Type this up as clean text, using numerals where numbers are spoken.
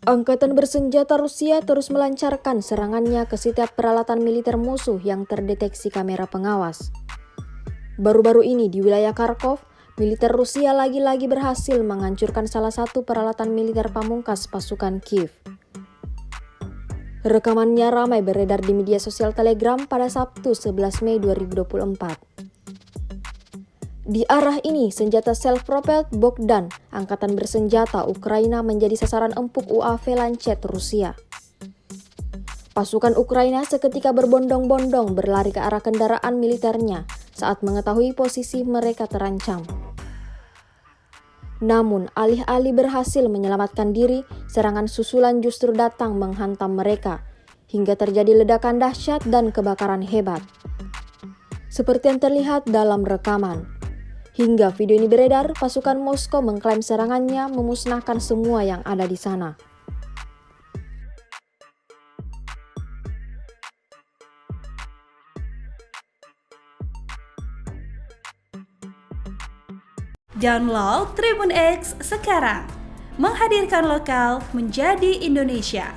Angkatan bersenjata Rusia terus melancarkan serangannya ke setiap peralatan militer musuh yang terdeteksi kamera pengawas. Baru-baru ini di wilayah Kharkov, militer Rusia lagi-lagi berhasil menghancurkan salah satu peralatan militer pamungkas pasukan Kiev. Rekamannya ramai beredar di media sosial Telegram pada Sabtu 11 Mei 2024. Di arah ini, senjata self-propelled Bogdan, angkatan bersenjata Ukraina menjadi sasaran empuk UAV Lancet Rusia. Pasukan Ukraina seketika berbondong-bondong berlari ke arah kendaraan militernya saat mengetahui posisi mereka terancam. Namun, alih-alih berhasil menyelamatkan diri, serangan susulan justru datang menghantam mereka, hingga terjadi ledakan dahsyat dan kebakaran hebat. Seperti yang terlihat dalam rekaman. Hingga video ini beredar, pasukan Moskow mengklaim serangannya memusnahkan semua yang ada di sana. Download Tribun X sekarang, menghadirkan lokal menjadi Indonesia.